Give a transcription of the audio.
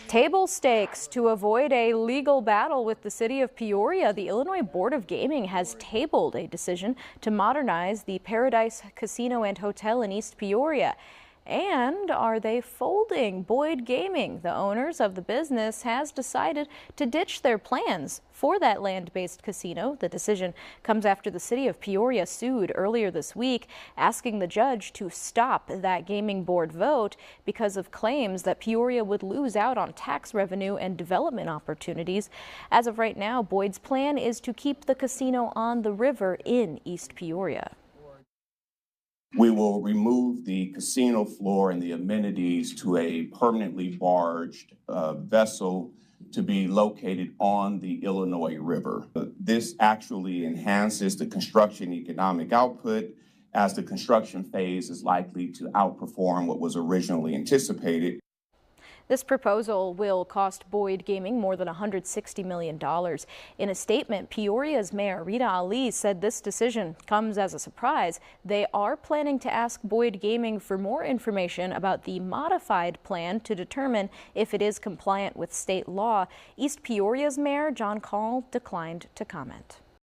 Table stakes to avoid a legal battle with the city of Peoria. The Illinois Board of Gaming has tabled a decision to modernize the Paradise Casino and Hotel in East Peoria. And are they folding? Boyd Gaming, the owners of the business, has decided to ditch their plans for that land-based casino. The decision comes after the city of Peoria sued earlier this week, asking the judge to stop that gaming board vote because of claims that Peoria would lose out on tax revenue and development opportunities. As of right now, Boyd's plan is to keep the casino on the river in East Peoria. We will remove the casino floor and the amenities to a permanently barged vessel to be located on the Illinois River. This actually enhances the construction economic output, as the construction phase is likely to outperform what was originally anticipated. This proposal will cost Boyd Gaming more than $160 million. In a statement, Peoria's Mayor Rita Ali said this decision comes as a surprise. They are planning to ask Boyd Gaming for more information about the modified plan to determine if it is compliant with state law. East Peoria's Mayor John Call declined to comment.